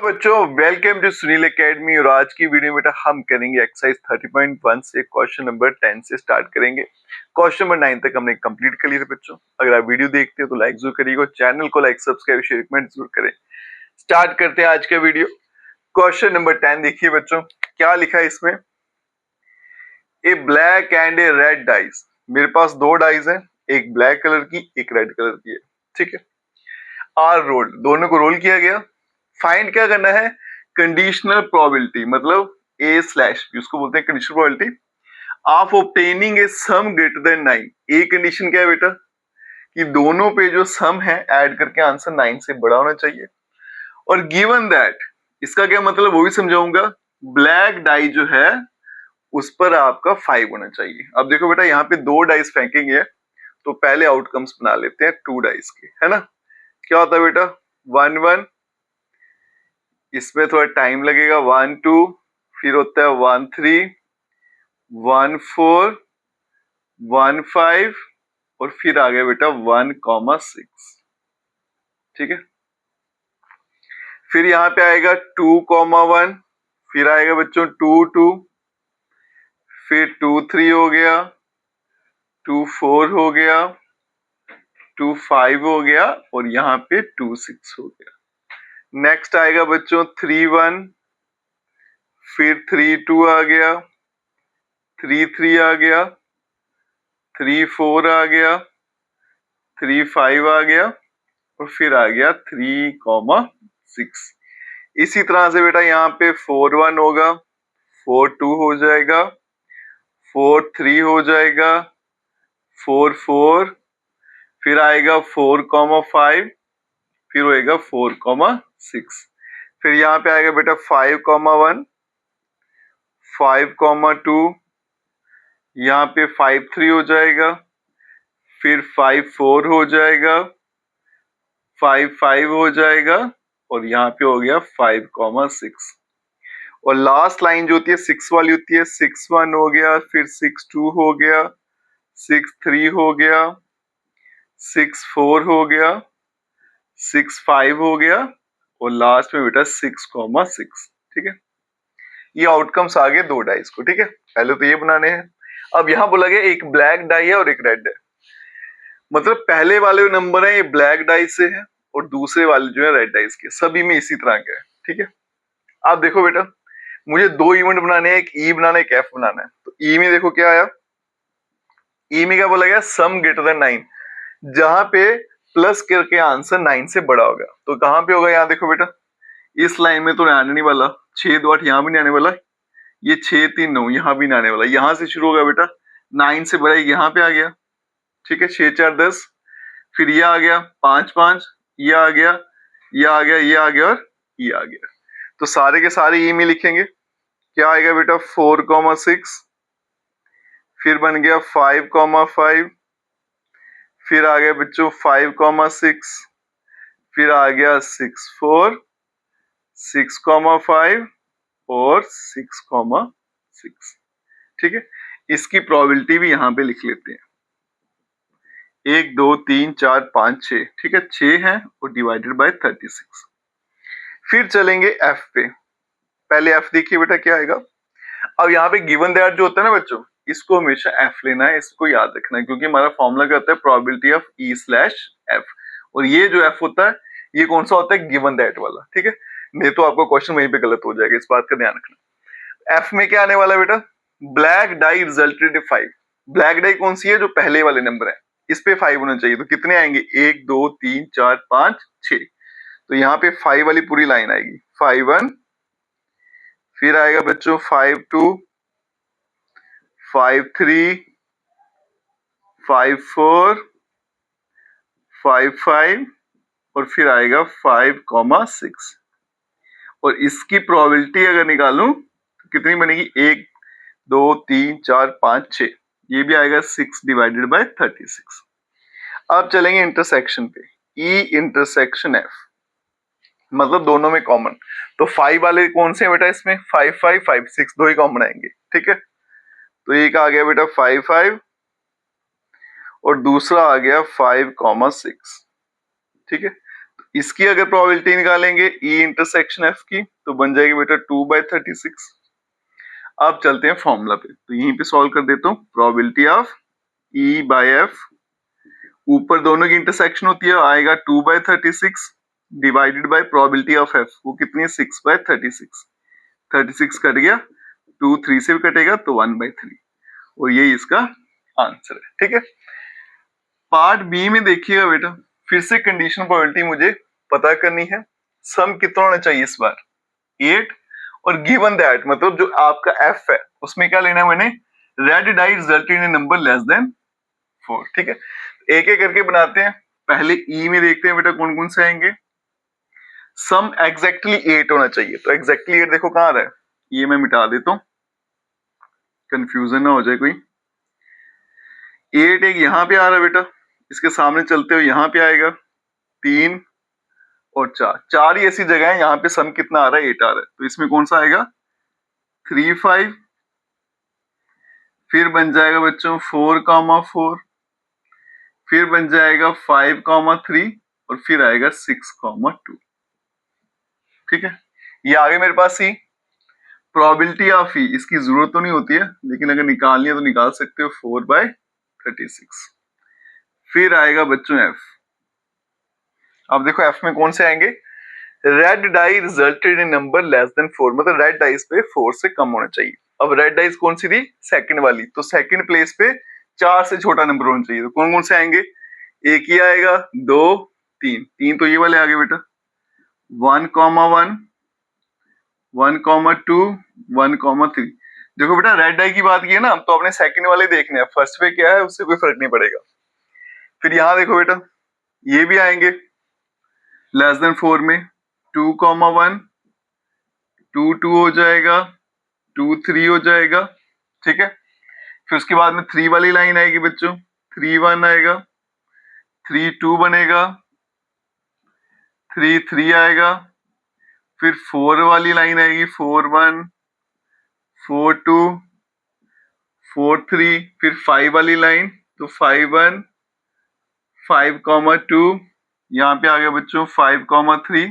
बच्चों, welcome to Sunil academy. और आज की वीडियो में बेटा हम करेंगे एक्सरसाइज 30.1 से क्वेश्चन नंबर 10 से स्टार्ट करेंगे। क्वेश्चन नंबर 9 तक हमने कंप्लीट कर लिया बच्चों। अगर आप वीडियो देखते हो तो लाइक जरूर करिएगा, चैनल को लाइक सब्सक्राइब शेयर कमेंट जरूर करें। स्टार्ट करते हैं आज का वीडियो। क्वेश्चन नंबर 10 देखिए बच्चों, क्या लिखा है इसमें। A black and a red dice. मेरे पास दो डाइस है, एक ब्लैक कलर की एक रेड कलर की है, ठीक है। आर रोल, दोनों को रोल किया गया। फाइंड क्या करना है, कंडीशनल प्रोबेबिलिटी, मतलब ए स्लैश बी, उसको बोलते हैं conditional probability of obtaining A some greater than 9। A condition क्या है बेटा, कि दोनों पे जो सम है ऐड करके आंसर 9 से बड़ा होना चाहिए। और गिवन दैट, इसका क्या मतलब वो भी समझाऊंगा। ब्लैक डाई जो है उस पर आपका 5 होना चाहिए। अब देखो बेटा, यहाँ पे दो डाइस फेंकेंगे तो पहले आउटकम्स बना लेते हैं 2 डाइस के, है ना। क्या होता है बेटा, 1 1, इसमें थोड़ा टाइम लगेगा, 1 2, फिर होता है 1 3, 1 4, 1 5 और फिर आ गया बेटा 1,6, ठीक है। फिर यहाँ पे आएगा 2,1, फिर आएगा बच्चों 2 2, फिर 2 3 हो गया, 2 4 हो गया, 2 5 हो गया और यहाँ पे 2 6 हो गया। नेक्स्ट आएगा बच्चों 3 1, फिर 3 2 आ गया, 3 3 आ गया, 3 4 आ गया, 3 5 आ गया और फिर आ गया 3,6। इसी तरह से बेटा यहाँ पे 4 1 होगा, 4 2 हो जाएगा, 4 3 हो जाएगा, 4 4, फिर आएगा 4,5, फिर होएगा 4,6। फिर यहाँ पे आएगा बेटा 5,1, 5,2, यहाँ पे 5 3 हो जाएगा, फिर 5 4 हो जाएगा, 5 5 हो जाएगा और यहाँ पे हो गया 5,6। और लास्ट लाइन जो होती है 6 वाली होती है, 6 1 हो गया, फिर 6 2 हो गया, 6 3 हो गया, 6 4 हो गया, 6 5 हो गया और लास्ट में बेटा 6,6, ठीक है। ये आउटकम्स आ गए दो डाइस को, ठीक है। पहले तो ये बनाने हैं। अब यहाँ बोला गया एक ब्लैक डाई है और एक रेड है, मतलब पहले वाले नंबर है ये ब्लैक डाइस से है और दूसरे वाले जो है रेड डाइस के, सभी में इसी तरह का है, ठीक है। आप देखो बेटा, मुझे दो इवेंट बनाने हैं, एक ई बनाना है एक एफ बनाना है। तो ई में देखो क्या आया, ई में क्या बोला गया, सम ग्रेटर देन 9, जहां पे प्लस करके आंसर 9 से बड़ा होगा। तो कहां पे होगा, यहाँ देखो बेटा, इस लाइन में तो आने नहीं वाला, 6 2 8 यहाँ भी नहीं आने वाला, ये 6 3 9 यहाँ भी नहीं आने वाला। यहाँ से शुरू होगा बेटा, 9 से बड़ा यहाँ पे आ गया, ठीक है, 6 4 10, फिर ये आ गया 5 5, ये आ गया, ये आ गया, ये आ गया और ये आ गया। तो सारे के सारे ई में लिखेंगे, क्या आएगा बेटा 4,6, फिर बन गया 5,5, फिर आ गया बच्चों 5,6, फिर आ गया 6 4, 6,5 और 6,6, ठीक है। इसकी प्रोबेबिलिटी भी यहाँ पे लिख लेते हैं, 1 2 3 4 5 6, ठीक है, 6 है और डिवाइडेड बाय 36। फिर चलेंगे एफ पे। पहले एफ देखिए बेटा क्या आएगा। अब यहाँ पे गिवन दैट जो होता है ना बच्चों, इसको हमेशा एफ लेना है, इसको याद रखना है, क्योंकि हमारा फॉर्मूला क्या होता है, probability of E slash F. और ये जो एफ होता है ये कौन सा होता है, गिवन दैट वाला, ठीक है। नहीं तो आपका क्वेश्चन वहीं पे गलत हो जाएगा, इस बात का ध्यान रखना। एफ में क्या आने वाला बेटा, black dye resulted 5। Black dye कौन सी है, जो पहले वाले नंबर है, इस पे 5 होना चाहिए। तो कितने आएंगे, 1 2 3 4 5 6। तो यहाँ पे 5 वाली पूरी लाइन आएगी, 5 1, फिर आएगा बच्चों 5 2, 5 3, 5 4, 5 5 और फिर आएगा 5,6। और इसकी प्रोबेबिलिटी अगर निकालूं तो कितनी बनेगी, 1 2 3 4 5 6, ये भी आएगा 6 डिवाइडेड बाय 36। अब चलेंगे इंटरसेक्शन पे, ई इंटरसेक्शन एफ, मतलब दोनों में कॉमन। तो 5 वाले कौन से हैं बेटा, इसमें 5 5 5 6 दो ही कॉमन आएंगे, ठीक है। तो एक आ गया बेटा 5 5 और दूसरा आ गया 5,6, ठीक है। इसकी अगर प्रोबेबिलिटी निकालेंगे ई इंटरसेक्शन एफ की तो बन जाएगी बेटा 2/36। अब चलते हैं फॉर्मूला पे, तो यहीं पे सॉल्व कर देता हूँ। Probability of E bye F, ऊपर दोनों की इंटरसेक्शन होती है, आएगा 2/36 divided by probability of F, वो कितनी है 6/36। 36 कट गया, 2 3 से भी कटेगा तो 1/3, और यही इसका आंसर है। ठीक है, पार्ट बी में देखिएगा बेटा, फिर से कंडीशन प्रोबेबिलिटी मुझे पता करनी है। सम कितना होना चाहिए इस बार 8, और गिवन दैट मतलब जो आपका एफ है उसमें क्या लेना है मैंने, red die result in number less than 4। ठीक है, एक एक करके बनाते हैं। पहले ई में देखते हैं बेटा कौन कौन से आएंगे। सम एग्जैक्टली 8 होना चाहिए, तो एग्जैक्टली 8 देखो कहां आ रहा है, ये मैं मिटा देता हूं, कंफ्यूजन ना हो जाए कोई। 8 एक यहां पे आ रहा है बेटा, इसके सामने चलते हुए यहां पे आएगा 3 और 4, 4 ही ऐसी जगह है यहाँ पे सम कितना आ रहा है 8 आ रहा है, तो इसमें कौन सा आएगा 3 5, फिर बन जाएगा बच्चों 4,4, फिर बन जाएगा 5,3, और फिर आएगा 6,2। ठीक है, ये आगे मेरे पास सी। प्रोबेबिलिटी ऑफ ई, इसकी जरूरत तो नहीं होती है, लेकिन अगर निकालनी है तो निकाल सकते हो 4/36। फिर आएगा बच्चों एफ। अब देखो एफ में कौन से आएंगे, red die resulted in number less than 4, मतलब रेड डाइस पे 4 से कम होना चाहिए। अब रेड डाइस कौन सी थी, सेकंड वाली, तो सेकंड प्लेस पे 4 से छोटा नंबर होना चाहिए, तो कौन कौन से आएंगे, एक ही आएगा, 2 3, 3 तो ये वाले आ गए बेटा, 1,1 1,2 1,3। देखो बेटा रेड डाई की बात की है ना, तो अपने सेकंड वाले देखने हैं, फर्स्ट पे क्या है उससे कोई फर्क नहीं पड़ेगा। फिर यहाँ देखो बेटा ये भी आएंगे लेस देन 4 में, 2,1 2 2 हो जाएगा, 2 3 हो जाएगा। ठीक है, फिर उसके बाद में 3 वाली लाइन आएगी बच्चों, 3 1 आएगा, 3 2 बनेगा, 3 3 आएगा, फिर 4 वाली लाइन आएगी, 4 1 4 2 4 3, फिर 5 वाली लाइन, तो 5 1 5,2, यहाँ पे आ गया बच्चों 5,3,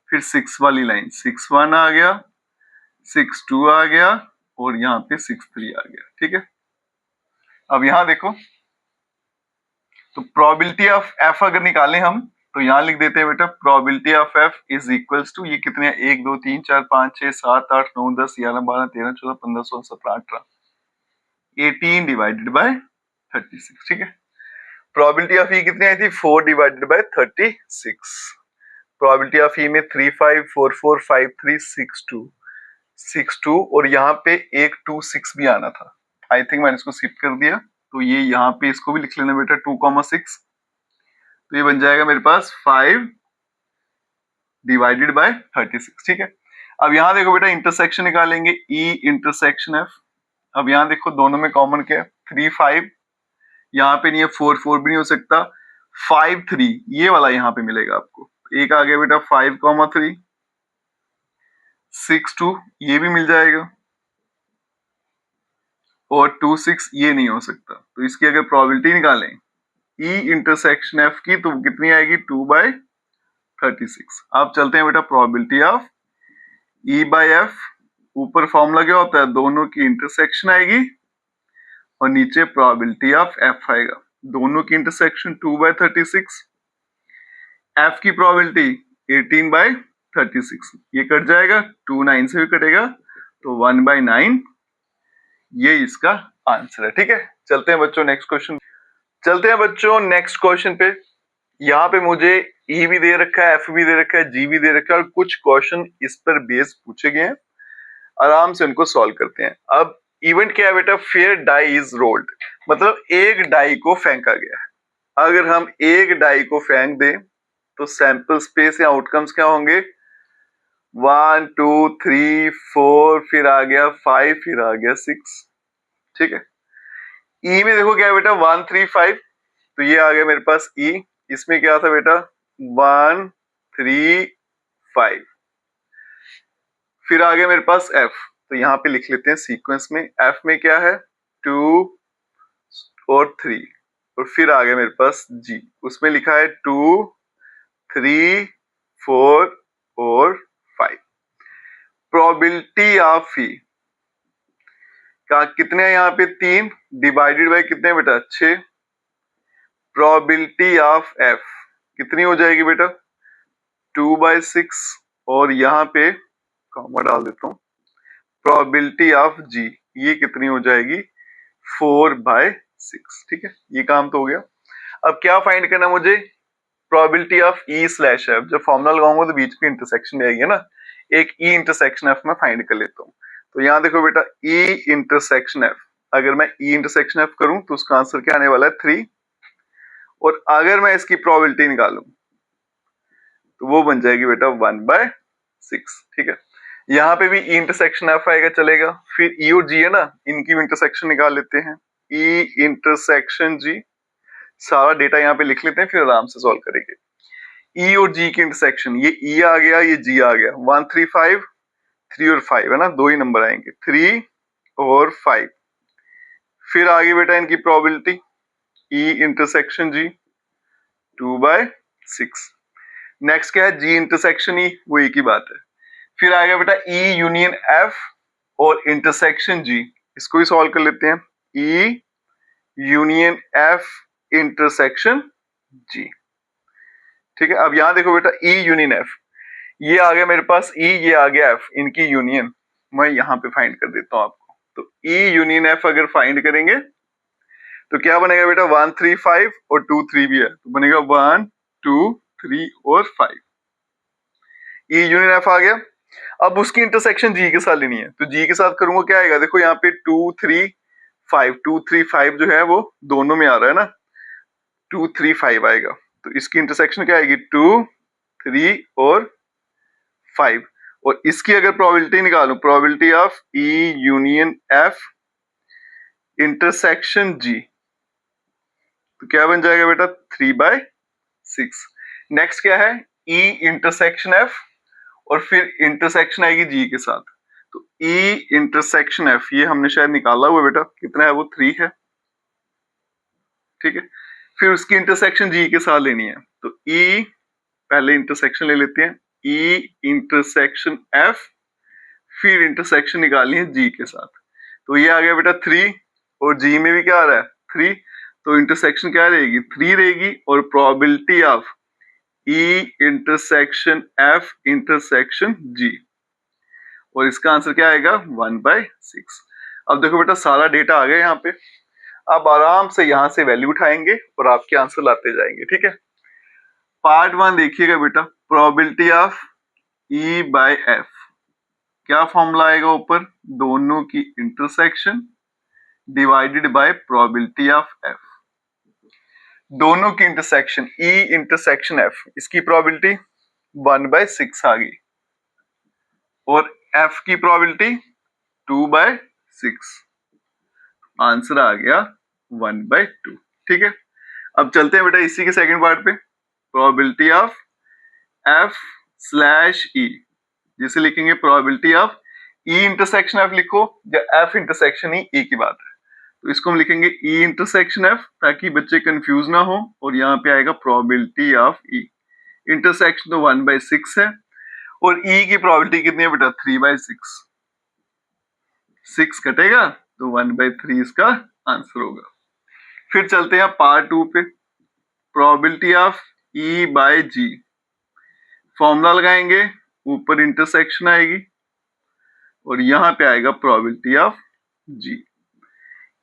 फिर 6 वाली लाइन, 6 1 आ गया, 6 2 आ गया, और यहाँ पे 6 3 आ गया। ठीक है, अब यहाँ देखो, तो प्रोबेबिलिटी ऑफ एफ अगर निकालें हम, तो यहाँ लिख देते हैं बेटा probability of F is equals to, ये कितने हैं 1 2 3 4 5 6 7 8 9 10 11 12 13 14 15 16 17 18, 18 डिवाइडेड बाय 36। ठीक है, प्रोबेबिलिटी ऑफ ई कितनी आई थी 4 डिवाइडेड बाय 36। प्रोबेबिलिटी ऑफ ई में 3 5 4 4 5 3 6 2 6 2, और यहाँ पे एक 2 6 भी आना था, आई थिंक मैंने इसको स्किप कर दिया, तो ये यहाँ पे इसको भी लिख लेना बेटा 2,6, तो ये बन जाएगा मेरे पास 5 डिवाइडेड बाय 36। ठीक है, अब यहाँ देखो बेटा इंटरसेक्शन निकालेंगे, ई इंटरसेक्शन एफ। अब यहाँ देखो दोनों में कॉमन क्या है, 3 5, यहाँ पे नहीं है, 4 4 भी नहीं हो सकता, 5 3 ये वाला यहाँ पे मिलेगा आपको, एक आ गया बेटा 5,3, 6 2 ये भी मिल जाएगा, और 2 6 ये नहीं हो सकता, तो इसकी अगर प्रोबेबिलिटी निकालें ई इंटरसेक्शन एफ की, तो कितनी आएगी 2/36। अब चलते हैं बेटा probability of E bye F, ऊपर फॉर्मूला क्या होता है, दोनों की इंटरसेक्शन आएगी, और नीचे प्रोबेबिलिटी ऑफ एफ आएगा, दोनों की इंटरसेक्शन 2/36, एफ की प्रोबेबिलिटी 18/36, ये कट जाएगा, 2 9 से भी कटेगा, तो 1/9, ये इसका आंसर है। ठीक है, चलते हैं बच्चों नेक्स्ट क्वेश्चन, चलते हैं बच्चों नेक्स्ट क्वेश्चन पे। यहाँ पे मुझे ई भी दे रखा है, एफ भी दे रखा है, जी भी दे रखा है, और कुछ क्वेश्चन इस पर बेस पूछे गए हैं, आराम से उनको सॉल्व करते हैं। अब इवेंट क्या है बेटा, फेयर डाई इज रोल्ड, मतलब एक डाई को फेंका गया है। अगर हम एक डाई को फेंक दें तो सैंपल स्पेस या आउटकम्स क्या होंगे, 1 2 3 4, फिर आ गया 5, फिर आ गया 6। ठीक है, ई में देखो क्या है बेटा 1 3 5, तो ये आ गया मेरे पास ई, इसमें क्या था बेटा 1 3 5, फिर आ गया मेरे पास एफ, तो यहाँ पे लिख लेते हैं सीक्वेंस में, एफ में क्या है 2 और 3, और फिर आ गया मेरे पास जी, उसमें लिखा है 2 3, 4 और 5। प्रोबेबिलिटी ऑफ ई का कितने हैं यहाँ पे 3 डिवाइडेड बाय कितने बेटा 6। प्रोबेबिलिटी ऑफ एफ कितनी हो जाएगी बेटा 2/6 और यहाँ पे कॉमा डाल देता हूँ। प्रोबेबिलिटी ऑफ जी ये कितनी हो जाएगी 4/6। ठीक है, ये काम तो हो गया। अब क्या फाइंड करना मुझे probability of E slash F. जब फॉर्मूला लगाऊंगा तो बीच में इंटरसेक्शन में आएगी ना, एक ई इंटरसेक्शन एफ में फाइंड कर लेता हूँ। तो यहाँ देखो बेटा ई इंटरसेक्शन एफ, अगर मैं ई इंटरसेक्शन एफ करूं तो उसका आंसर क्या आने वाला है 3। और अगर मैं इसकी प्रोबेबिलिटी निकालूं तो वो बन जाएगी बेटा 1/6। ठीक है, यहाँ पे भी ई इंटरसेक्शन एफ आएगा चलेगा। फिर ई और जी है ना, इनकी इंटरसेक्शन निकाल लेते हैं। ई इंटरसेक्शन जी, सारा डेटा यहाँ पे लिख लेते हैं फिर आराम से सॉल्व करेंगे। ई और जी की इंटरसेक्शन, ये ई आ गया ये जी आ गया, 1 3 5 3 और 5 है ना, दो ही नंबर आएंगे 3 और 5। फिर आगे बेटा इनकी probability E intersection G 2/6। Next क्या है जी इंटरसेक्शन ई, वो एक ही बात है। फिर आ गया बेटा ई यूनियन एफ और इंटरसेक्शन जी, इसको ही सॉल्व कर लेते हैं। ई यूनियन एफ इंटरसेक्शन जी। ठीक है, अब यहां देखो बेटा ई यूनियन एफ, ये आ गया मेरे पास ई, ये आ गया एफ, इनकी यूनियन मैं यहां पे फाइंड कर देता हूं आपको। तो ई यूनियन एफ अगर फाइंड करेंगे तो क्या बनेगा बेटा 1 3 5 और 2 3 भी है, तो बनेगा 1 2 3 और 5। ई यूनियन एफ आ गया। अब उसकी इंटरसेक्शन जी के साथ लेनी है, तो जी के साथ करूंगा क्या आएगा, देखो यहाँ पे 2 3 5, 2 3 5 जो है वो दोनों में आ रहा है ना, 2 3 5 आएगा। तो इसकी इंटरसेक्शन क्या आएगी 2 3 और 5। और इसकी अगर प्रोबेबिलिटी निकालूं, probability of E union F intersection G, तो क्या बन जाएगा बेटा 3/6। नेक्स्ट क्या है ई इंटरसेक्शन एफ और फिर इंटरसेक्शन आएगी जी के साथ, तो ई इंटरसेक्शन एफ ये हमने शायद निकाला हुआ बेटा, कितना है वो 3 है। ठीक है, फिर उसकी इंटरसेक्शन जी के साथ लेनी है, तो ई पहले इंटरसेक्शन ले लेते हैं, ई इंटरसेक्शन एफ फिर इंटरसेक्शन निकालनी है जी के साथ, तो ये आ गया बेटा 3 और जी में भी क्या आ रहा है 3, तो इंटरसेक्शन क्या रहेगी 3 रहेगी और probability of E intersection F intersection G, और इसका आंसर क्या आएगा 1/6। अब देखो बेटा सारा डेटा आ गया यहाँ पे, अब आराम से यहाँ से वैल्यू उठाएंगे और आपके आंसर लाते जाएंगे। ठीक है, पार्ट 1 देखिएगा बेटा, probability of E bye F, क्या फॉर्मूला आएगा ऊपर, दोनों की intersection divided by probability of F. दोनों की इंटरसेक्शन ई इंटरसेक्शन एफ, इसकी प्रोबेबिलिटी 1/6 आ गई और एफ की प्रोबेबिलिटी 2/6, आंसर आ गया 1/2। ठीक है, अब चलते हैं बेटा इसी के सेकंड पार्ट पे, probability of F slash E, जिसे लिखेंगे probability of E intersection F लिखो या एफ इंटरसेक्शन ई, एक ही बात है। तो इसको हम लिखेंगे ई इंटरसेक्शन एफ ताकि बच्चे कंफ्यूज ना हो, और यहाँ पे आएगा प्रोबेबिलिटी ऑफ ई। इंटरसेक्शन तो 1/6 है और ई की प्रोबेबिलिटी कितनी है बेटा 3/6, 6 कटेगा तो 1/3 इसका आंसर होगा। फिर चलते हैं पार्ट 2 पे, probability of E by G. Formula लगाएंगे, ऊपर इंटरसेक्शन आएगी और यहां पे आएगा probability of G.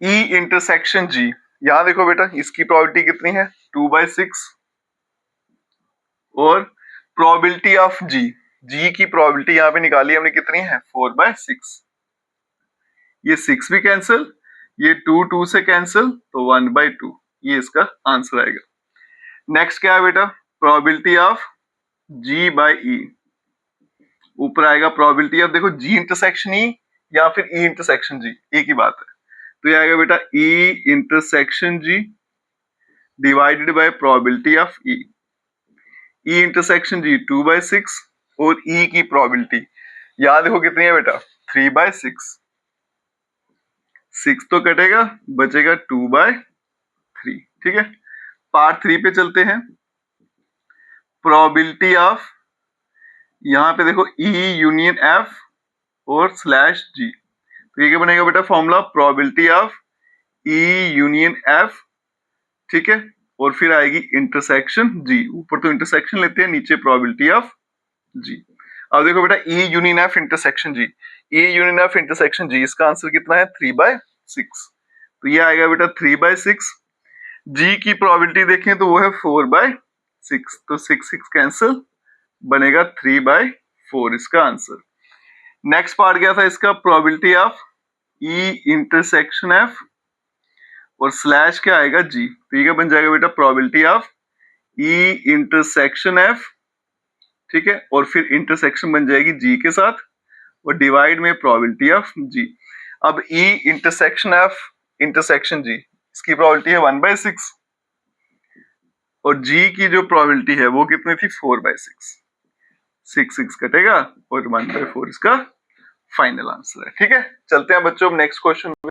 E intersection G, यहां देखो बेटा इसकी प्रोबेबिलिटी कितनी है 2/6 और प्रोबेबिलिटी ऑफ जी, जी की प्रोबेबिलिटी यहां पे निकाली हमने कितनी है 4/6। ये 6 भी कैंसिल, ये 2 2 से कैंसिल, तो 1/2 ये इसका आंसर आएगा। नेक्स्ट क्या है बेटा, प्रोबेबिलिटी ऑफ जी बाय ई, ऊपर आएगा प्रोबेबिलिटी ऑफ, देखो जी इंटरसेक्शन ई या फिर ई इंटरसेक्शन जी, एक ही बात है, तो ये आएगा बेटा E intersection G divided by probability of E. E intersection G 2/6 और ई की प्रोबेबिलिटी याद देखो कितनी है बेटा 3/6, 6 तो कटेगा बचेगा 2/3। ठीक है, पार्ट 3 पे चलते हैं, प्रोबेबिलिटी ऑफ, यहाँ पे देखो E यूनियन F और स्लैश G, तो ये क्या बनेगा बेटा formula, probability of E union F, ठीक है, और फिर आएगी इंटरसेक्शन G, ऊपर तो इंटरसेक्शन लेते हैं, नीचे प्रोबेबिलिटी ऑफ G। अब देखो बेटा E union F intersection G, E union F intersection G, इसका आंसर कितना है 3/6, तो ये आएगा बेटा 3/6। G की प्रोबेबिलिटी देखें तो वो है 4/6, तो 6 कैंसिल, बनेगा 3/4 इसका आंसर। नेक्स्ट पार्ट क्या था इसका, probability of E intersection F और स्लैश क्या आएगा G, तो ये क्या बन जाएगा बेटा probability of E intersection F, ठीक है, और फिर इंटरसेक्शन बन जाएगी G के साथ और डिवाइड में प्रोबेबिलिटी ऑफ G। अब E intersection F intersection G, इसकी प्रोबेबिलिटी है 1/6 और G की जो प्रोबेबिलिटी है वो कितनी थी 4/6, 6 कटेगा और 1/4 इसका फाइनल आंसर है, ठीक है। चलते हैं बच्चों नेक्स्ट क्वेश्चन पे,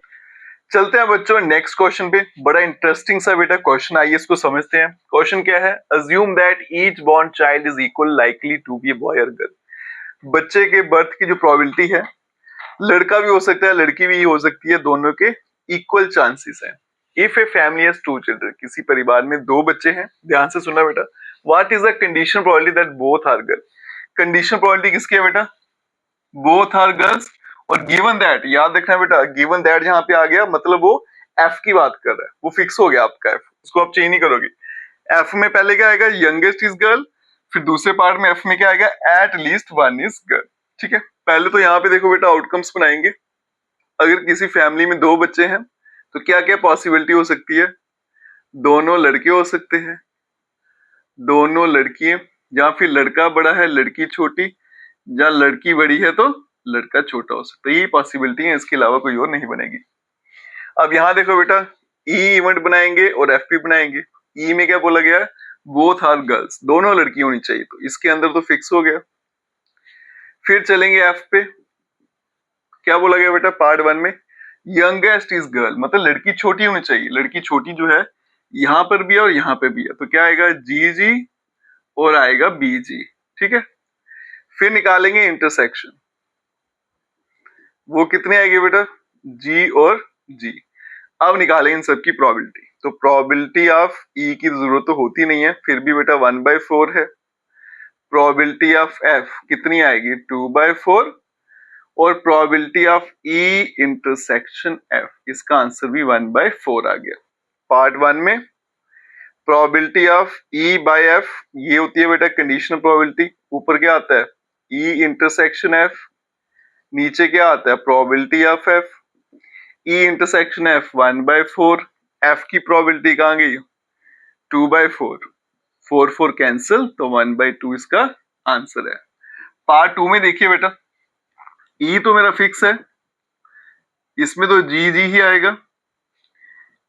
चलते हैं बच्चों नेक्स्ट क्वेश्चन पे, बड़ा इंटरेस्टिंग सा बेटा क्वेश्चन, आइए इसको समझते हैं। क्वेश्चन क्या है, assume that each born child is equal likely to be boy और गर्ल। बच्चे के बर्थ की जो प्रोबेबिलिटी है, लड़का भी हो सकता है लड़की भी हो सकती है, दोनों के इक्वल चांसेस हैं। If a family has 2 children, किसी परिवार में 2 बच्चे हैं, ध्यान से सुनना बेटा, what is the condition probability that both are girl. Condition probability किसकी है बेटा, बोथ आर गर्ल्स, और गिवन दैट, याद रखना बेटा, गिवन दैट जहां पे आ गया मतलब वो एफ की बात कर रहा है, वो फिक्स हो गया आपका एफ, उसको आप चेंज नहीं करोगे। एफ में पहले क्या आएगा, यंगेस्ट इज गर्ल, फिर दूसरे पार्ट में एफ में क्या आएगा, एट लीस्ट 1 इज गर्ल, ठीक है। पहले तो यहाँ पे देखो बेटा आउटकम्स बनाएंगे, अगर किसी फैमिली में 2 बच्चे हैं तो क्या क्या पॉसिबिलिटी हो सकती है, दोनों लड़के हो सकते हैं, दोनों लड़कियां, या फिर लड़का बड़ा है लड़की छोटी, या लड़की बड़ी है तो लड़का छोटा हो सकता है, ये पॉसिबिलिटी है, इसके अलावा कोई और नहीं बनेगी। अब यहाँ देखो बेटा ई इवेंट बनाएंगे और एफ भी बनाएंगे। ई में क्या बोला गया है, बोथ आर गर्ल्स, दोनों लड़की होनी चाहिए, तो इसके अंदर तो फिक्स हो गया। फिर चलेंगे एफ पे, क्या बोला गया बेटा पार्ट 1 में, यंगेस्ट इज गर्ल, मतलब लड़की छोटी होनी चाहिए, लड़की छोटी जो है यहाँ पर भी है और यहाँ पे भी है, तो क्या आएगा जी जी और आएगा बी जी, ठीक है। फिर निकालेंगे इंटरसेक्शन, वो कितने आएगी बेटा, जी और जी। अब निकालेंगे इन सबकी प्रोबेबिलिटी, तो प्रोबेबिलिटी ऑफ ई की जरूरत तो होती नहीं है, फिर भी बेटा 1/4 है। प्रोबेबिलिटी ऑफ एफ कितनी आएगी 2/4, और probability of E intersection F, इसका आंसर भी 1/4 आ गया। पार्ट 1 में probability of E bye F, ये होती है बेटा कंडीशनल प्रोबेबिलिटी, ऊपर क्या आता है ई इंटरसेक्शन एफ, नीचे क्या आता है probability of F, E intersection F 1/4, F की प्रोबेबिलिटी कहां गई 2/4, 4 कैंसिल, तो 1/2 इसका आंसर है। पार्ट 2 में देखिए बेटा, ई तो मेरा फिक्स है, इसमें तो जी जी ही आएगा।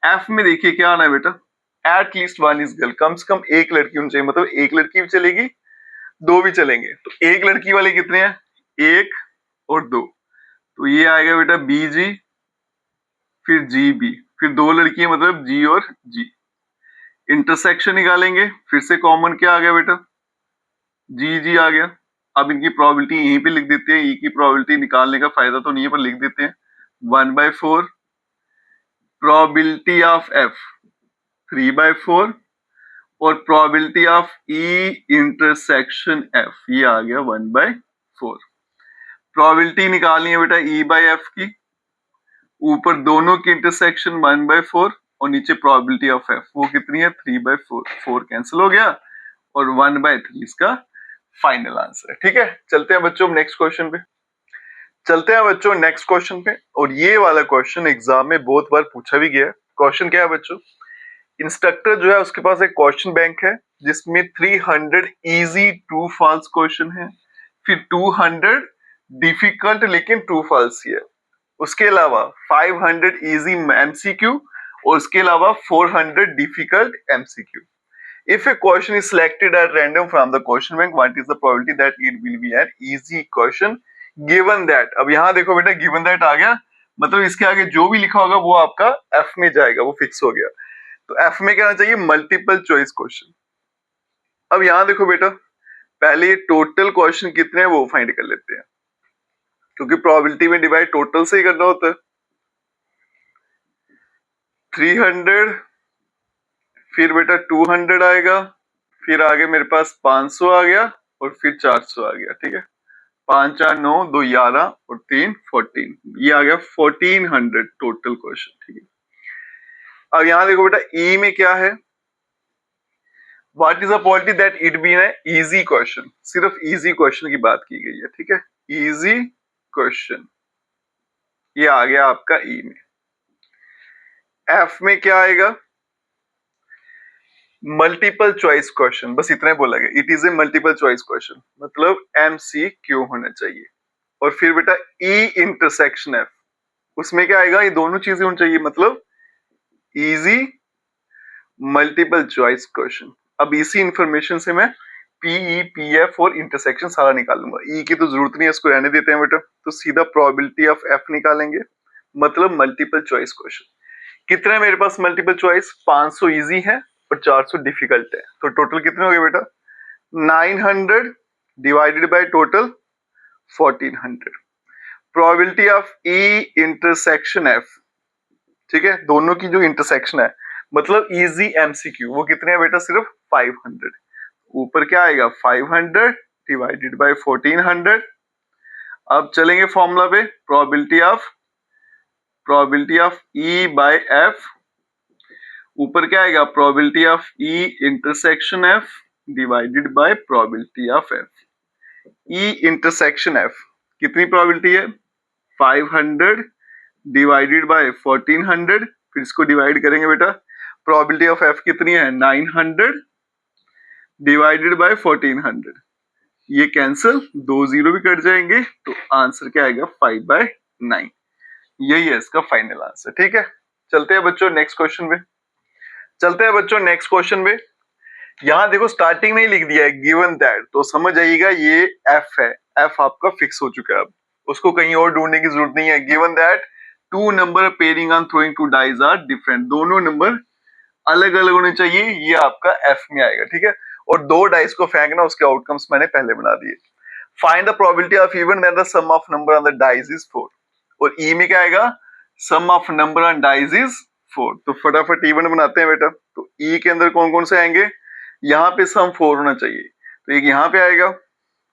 एफ में देखिए क्या आना है बेटा, एट लीस्ट 1 इज गर्ल, कम से कम एक लड़की होनी चाहिए, मतलब एक लड़की भी चलेगी 2 भी चलेंगे, तो एक लड़की वाले कितने हैं 1 और 2, तो ये आएगा बेटा बी जी, फिर जी बी, फिर 2 लड़कियां मतलब जी और जी। इंटरसेक्शन निकालेंगे, फिर से कॉमन क्या आ गया बेटा जी जी आ गया। अब इनकी प्रोबेबिलिटी यहीं पे लिख देते हैं, ई की प्रोबेबिलिटी निकालने का फायदा तो नहीं है पर लिख देते हैं 1/4, प्रोबेबिलिटी ऑफ एफ 3/4, और probability of E intersection F ये आ गया 1/4। प्रोबेबिलिटी निकालनी है बेटा ई बाय एफ की, ऊपर दोनों की इंटरसेक्शन 1/4 और नीचे प्रोबेबिलिटी ऑफ एफ, वो कितनी है 3/4, 4 कैंसिल हो गया और 1/3 इसका फाइनल आंसर है, ठीक है। चलते हैं बच्चों नेक्स्ट क्वेश्चन पे, चलते हैं बच्चों नेक्स्ट क्वेश्चन पे, और ये वाला क्वेश्चन एग्जाम में बहुत बार पूछा भी गया है। क्वेश्चन क्या है बच्चों, इंस्ट्रक्टर जो है उसके पास एक क्वेश्चन बैंक है जिसमें 300 इजी ट्रू फॉल्स क्वेश्चन है, फिर 200 डिफिकल्ट लेकिन ट्रू फॉल्स ही है, उसके अलावा 500 इजी एमसीक्यू और उसके अलावा 400 difficult MCQ. If a question is selected at random from the question bank, what is the probability that it will be an easy question given that? अब यहाँ देखो बेटा given that आ गया, मतलब इसके आगे जो भी लिखा होगा वो आपका F में जाएगा, वो फिक्स हो गया। तो F में क्या आना चाहिए मल्टीपल चॉइस क्वेश्चन, अब यहाँ देखो बेटा, पहले ये टोटल क्वेश्चन कितने हैं वो फाइंड कर लेते हैं, क्योंकि प्रोबेबिलिटी में डिवाइड टोटल से ही करना होता है। 300, फिर बेटा 200 आएगा, फिर आगे मेरे पास 500 आ गया और फिर 400 आ गया। ठीक है, 5 4 9 2 11 और 3 14, ये आ गया 1400 टोटल क्वेश्चन। ठीक है, अब यहाँ देखो बेटा ई में क्या है, what is the polity that it be an easy question, सिर्फ इजी क्वेश्चन की बात की गई है। ठीक है, इजी क्वेश्चन, ये आ गया आपका ई में। एफ में क्या आएगा, मल्टीपल चॉइस क्वेश्चन, बस इतना ही बोला गया, it is a multiple choice question, मतलब MCQ होना चाहिए। और फिर बेटा ई इंटरसेक्शन एफ, उसमें क्या आएगा, ये दोनों चीजें होनी चाहिए, मतलब इजी मल्टीपल चॉइस क्वेश्चन। अब इसी इंफॉर्मेशन से मैं PE PF और इंटरसेक्शन सारा निकालूंगा, ई की तो जरूरत नहीं है, इसको रहने देते हैं बेटा। तो सीधा प्रोबेबिलिटी ऑफ एफ निकालेंगे, मतलब मल्टीपल चॉइस क्वेश्चन। कितने मेरे पास मल्टीपल चॉइस, 500 इजी है और 400 डिफिकल्ट है, तो टोटल कितने हो गए बेटा, 900 divided by total 1400। Probability of E intersection F, ठीक है, दोनों की जो इंटरसेक्शन है, मतलब इजी MCQ, वो कितने हैं बेटा, सिर्फ 500। ऊपर क्या आएगा, 500 डिवाइडेड बाय 1400। अब चलेंगे फॉर्मूला पे, probability of E bye F, ऊपर क्या आएगा, probability of E intersection F divided by probability of F. E intersection F कितनी प्रोबेबिलिटी है, 500 डिवाइडेड बाय 1400, फिर इसको डिवाइड करेंगे बेटा, प्रोबेबिलिटी ऑफ एफ कितनी है, 900 डिवाइडेड बाय 1400, ये कैंसिल, 2 जीरो भी कट जाएंगे, तो आंसर क्या आएगा, 5/9। यही है इसका फाइनल आंसर। ठीक है, चलते हैं बच्चों नेक्स्ट क्वेश्चन पे, यहाँ देखो स्टार्टिंग में ही लिख दिया है गिवन दैट, तो समझ आइएगा ये एफ है, एफ आपका फिक्स हो चुका है, अब उसको कहीं और ढूंढने की जरूरत नहीं है। Given that 2 number pairing on throwing 2 dice are different, दोनों नंबर अलग अलग होने चाहिए, ये आपका एफ में आएगा। ठीक है, और 2 डाइस को फेंकना, उसके आउटकम्स मैंने पहले बना दिए। Find the probability of even when the sum of number on the dice is 4, और ई में क्या आएगा, sum of number on dice is 4। तो फटाफट इवन बनाते हैं बेटा, तो ई के अंदर कौन कौन से आएंगे, यहाँ पे सम 4 होना चाहिए, तो एक यहाँ पे आएगा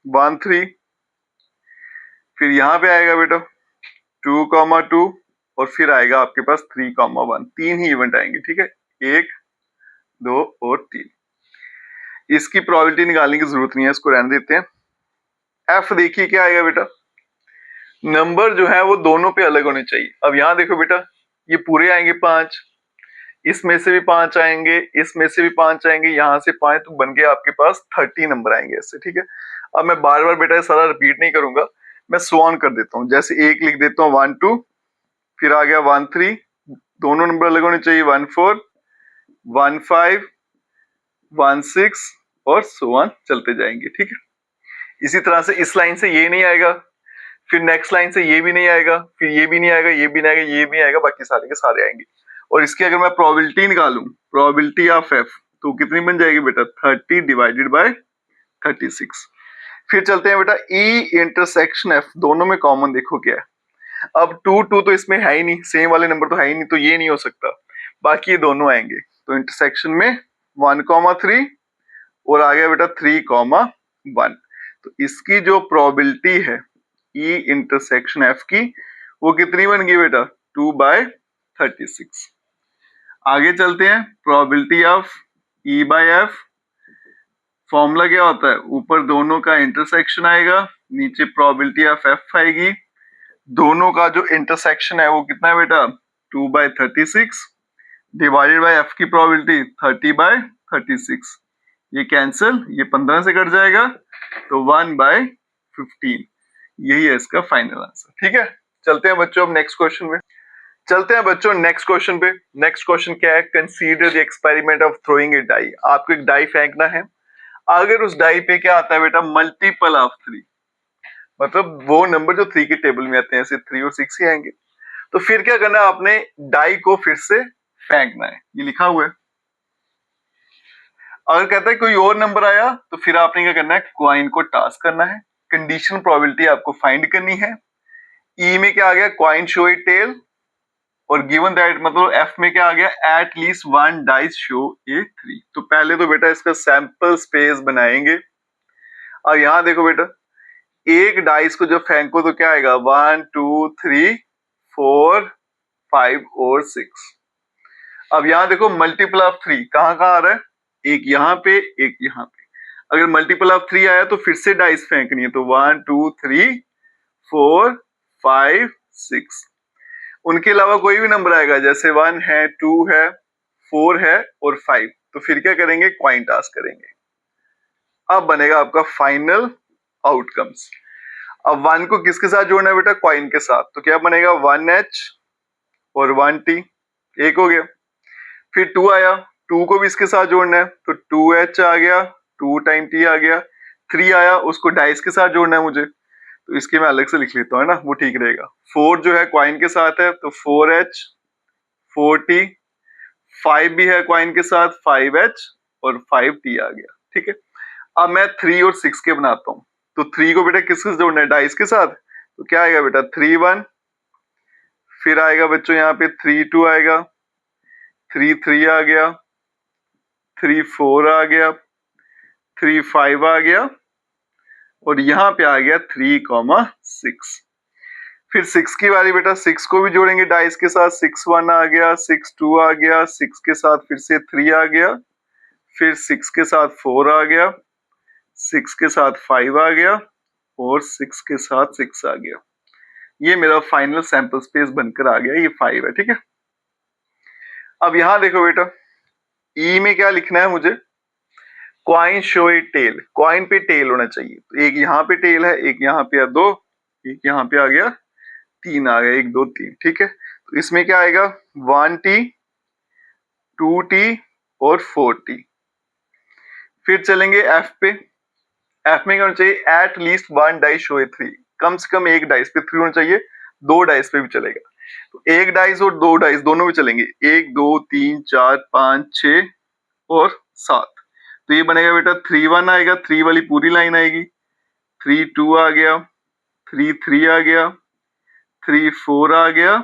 1 3, फिर यहाँ पे आएगा बेटा 2, 2 और फिर आएगा आपके पास 3, 1, 3 ही इवेंट आएंगे। ठीक है, 1 2 और 3, इसकी प्रोबेबिलिटी निकालने की जरूरत नहीं है, इसको रहने देते हैं। एफ देखिए क्या आएगा बेटा, नंबर जो है वो दोनों पे अलग होने चाहिए। अब यहाँ देखो बेटा, ये पूरे आएंगे 5, इसमें से भी 5 आएंगे, इसमें से भी 5 आएंगे, यहाँ से 5, तो बन गया आपके पास 30 नंबर आएंगे ऐसे। ठीक है, अब मैं बार बार बेटा सारा रिपीट नहीं करूंगा, मैं सो ऑन कर देता हूँ। जैसे एक लिख देता हूँ 1 2, फिर आ गया 1 3, दोनों नंबर अलग होने चाहिए, 1 4 1 5 1 6 और सो ऑन चलते जाएंगे। ठीक है, इसी तरह से इस लाइन से ये नहीं आएगा, फिर नेक्स्ट लाइन से ये भी नहीं आएगा, फिर ये भी नहीं आएगा, ये भी नहीं आएगा, ये भी आएगा, बाकी सारे के सारे आएंगे। और इसकी अगर मैं प्रोबेबिलिटी निकालूं, प्रोबेबिलिटी ऑफ एफ, तो कितनी बन जाएगी बेटा, 30 डिवाइडेड बाय 36। फिर चलते हैं बेटा ई इंटरसेक्शन एफ, दोनों में कॉमन देखो क्या है। अब 2 2 तो इसमें है ही नहीं, सेम वाले नंबर तो है ही नहीं, तो ये नहीं हो सकता, बाकी ये दोनों आएंगे। तो इंटरसेक्शन में 1, 3 और आ गया बेटा 3, 1, तो इसकी जो प्रोबेबिलिटी है ई इंटरसेक्शन एफ की, वो कितनी बन गई बेटा, 2/36। आगे चलते हैं, probability of E bye F, formula क्या होता है, ऊपर दोनों का इंटरसेक्शन आएगा, नीचे प्रोबेबिलिटी ऑफ एफ आएगी, दोनों का जो इंटरसेक्शन है वो कितना है बेटा, 2/36 डिवाइडेड बाय एफ की प्रोबेबिलिटी 30/36, ये कैंसिल, ये 15 से कट जाएगा, तो 1/15, यही है इसका फाइनल आंसर। ठीक है, चलते हैं बच्चों अब नेक्स्ट क्वेश्चन पे, नेक्स्ट क्वेश्चन क्या है, consider the experiment of throwing a die. आपको एक डाई फेंकना है, अगर उस डाई पे क्या आता है बेटा, मल्टीपल ऑफ 3, मतलब वो नंबर जो 3 के टेबल में आते हैं, ऐसे 3 और 6 ही आएंगे, तो फिर क्या करना है, आपने डाई को फिर से फेंकना है, ये लिखा हुआ है। अगर कहता है कोई और नंबर आया तो फिर आपने क्या करना है, क्वाइन को टास्क करना है, कंडीशनल प्रोबेबिलिटी आपको फाइंड करनी है। ई में क्या आ गया, क्वाइन शो ए टेल, और गिवन दैट मतलब एफ में क्या आ गया, at least one dice show a 3। तो पहले तो बेटा इसका सैंपल स्पेस बनाएंगे। और यहाँ देखो बेटा, एक डाइस को जब फेंको तो क्या आएगा, 1 2 3 4 5 और 6। अब यहाँ देखो मल्टीपल ऑफ 3 कहाँ कहाँ आ रहा है, एक यहाँ पे एक यहाँ पे। अगर मल्टीपल ऑफ 3 आया तो फिर से डाइस फेंकनी है, तो 1 2 3 4 5 6। उनके अलावा कोई भी नंबर आएगा, जैसे 1 है 2 है 4 है और 5, तो फिर क्या करेंगे, क्वाइन टास्क करेंगे। अब बनेगा आपका फाइनल आउटकम्स। अब 1 को किसके साथ जोड़ना है बेटा, क्वाइन के साथ, तो क्या बनेगा 1h और 1t, एक हो गया। फिर 2 आया, 2 को भी इसके साथ जोड़ना है, तो 2h आ गया, 2 टाइम t आ गया। 3 आया, उसको डाइस के साथ जोड़ना है मुझे, तो इसके मैं अलग से लिख लेता हूँ, है ना, वो ठीक रहेगा। 4 जो है क्वाइन के साथ है, तो 4h 4t। 5 भी है क्वाइन के साथ, 5h और 5t आ गया, ठीक है। अब मैं 3 और 6 के बनाता हूँ, तो 3 को बेटा किसके साथ जोड़ना है, डाइस के साथ, तो क्या आएगा बेटा 3 1, फिर आएगा बच्चों यहाँ पे 3 2 आएगा, 3 3 आ गया, 3 4 आ गया, 3 5 आ गया, और यहाँ पे आ गया 3 6। फिर 6 की बारी बेटा, 6 को भी जोड़ेंगे डाइस के साथ, 6 1 आ गया, 6 2 आ गया, 6 के साथ फिर से 3 आ गया, फिर 6 के साथ 4 आ गया, 6 के साथ 5 आ गया, और 6 के साथ 6 आ गया। ये मेरा फाइनल सैंपल स्पेस बनकर आ गया, ये 5 है, ठीक है। अब यहां देखो बेटा, ई में क्या लिखना है मुझे, coin show a tell, coin पे टेल होना चाहिए, तो एक यहाँ पे टेल है, एक यहाँ पे 2, एक यहाँ पे आ गया 3 आ गया, 1 2 3, ठीक है। तो इसमें क्या आएगा 1t 2t और 4t। फिर चलेंगे एफ पे, एफ में क्या होना चाहिए, at least one dice show a 3, कम से कम एक डाइस पे 3 होना चाहिए, 2 डाइस पे भी चलेगा, तो एक डाइस और 2 डाइस दोनों भी चलेंगे, 1 2 3 4 5 6 और 7। तो ये बनेगा बेटा 3 1 आएगा, 3 वाली पूरी लाइन आएगी, 3 2 आ गया, 3 3 आ गया, 3 4 आ गया,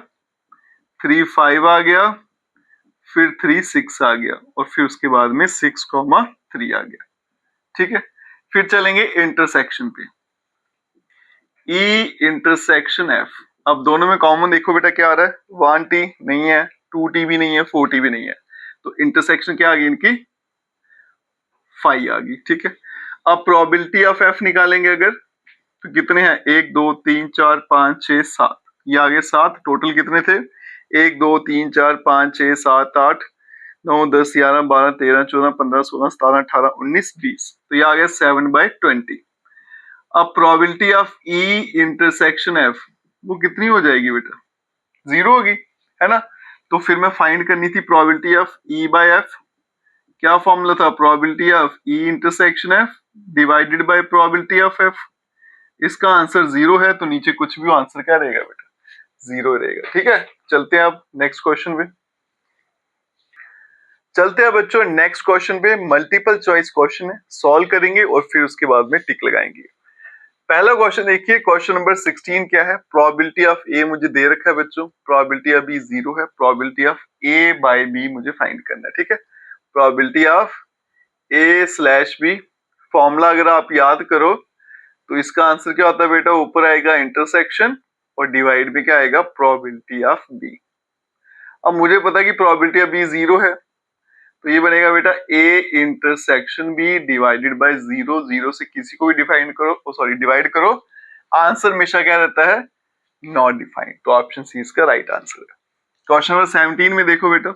3 5 आ गया, फिर 3 6 आ गया, और फिर उसके बाद में 6 3 आ गया, ठीक है। फिर चलेंगे इंटरसेक्शन पे, ई इंटरसेक्शन एफ। अब दोनों में कॉमन देखो बेटा क्या आ रहा है, 1t नहीं है, 2t भी नहीं है, 4t भी नहीं है, तो इंटरसेक्शन क्या आ गई इनकी, 5 आ गई, ठीक है। अब प्रोबेबिलिटी ऑफ एफ निकालेंगे अगर, तो कितने हैं, 1 2 3 4 5 6 7, ये आ गए 7, टोटल कितने थे, 1 2 3 4 5 6 7 8 9 10 11 12 13 14 15 16 17 18 19 20, तो ये आ गया 7/20। अब probability of E intersection F वो कितनी हो जाएगी बेटा, 0 होगी, है ना। तो फिर मैं फाइंड करनी थी probability of E bye F, क्या फॉर्मूला था, probability of E intersection F divided by probability of F. इसका आंसर 0 है, तो नीचे कुछ भी आंसर क्या रहेगा बेटा, 0 रहेगा, ठीक है। चलते हैं अब नेक्स्ट क्वेश्चन पे, चलते हैं बच्चों नेक्स्ट क्वेश्चन पे, मल्टीपल चॉइस क्वेश्चन है, सॉल्व करेंगे और फिर उसके बाद में टिक लगाएंगे। पहला क्वेश्चन देखिए, क्वेश्चन नंबर 16 क्या है, प्रोबेबिलिटी ऑफ ए मुझे दे रखा है बच्चों, प्रोबेबिलिटी ऑफ बी 0 है, probability of A by B मुझे फाइंड करना है, ठीक है। Probability of A slash B, formula अगर आप याद करो तो इसका आंसर क्या होता है बेटा, ऊपर आएगा इंटरसेक्शन और डिवाइड में क्या आएगा, प्रोबेबिलिटी ऑफ बी। अब मुझे पता है कि प्रोबेबिलिटी ऑफ बी 0 है, तो ये बनेगा बेटा A intersection B divided by 0, 0 से किसी को भी डिफाइन करो, सॉरी डिवाइड करो, आंसर हमेशा क्या रहता है, नॉट डिफाइंड, तो ऑप्शन सी इसका राइट आंसर है। क्वेश्चन नंबर 17 में देखो बेटा,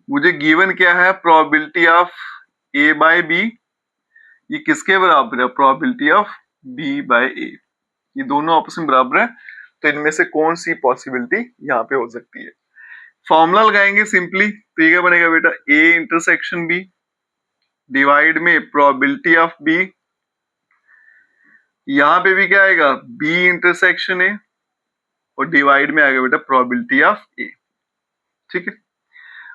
मुझे गिवन क्या है, probability of A by B, ये किसके बराबर है, probability of B by A, ये दोनों आपस में बराबर है, तो इनमें से कौन सी पॉसिबिलिटी यहाँ पे हो सकती है। फॉर्मूला लगाएंगे सिंपली, तो ये क्या बनेगा बेटा, ए इंटरसेक्शन बी डिवाइड में प्रोबेबिलिटी ऑफ बी, यहां पे भी क्या आएगा, बी इंटरसेक्शन ए, और डिवाइड में आएगा बेटा प्रोबेबिलिटी ऑफ ए, ठीक है।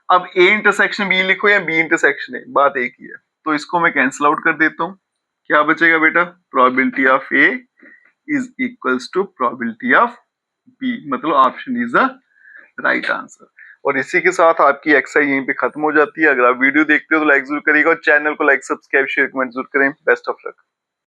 अब ए इंटरसेक्शन बी लिखो या बी इंटरसेक्शन ए, बात एक ही है, तो इसको मैं कैंसिल आउट कर देता हूँ। क्या बचेगा बेटा? Probability of A is equals to probability of B, मतलब option is the right answer. और इसी के साथ आपकी एक्सरसाइज यहीं पे खत्म हो जाती है। अगर आप वीडियो देखते हो तो लाइक जरूर करिएगा और चैनल को लाइक, सब्सक्राइब, शेयर, कमेंट जरूर करें। Best of luck.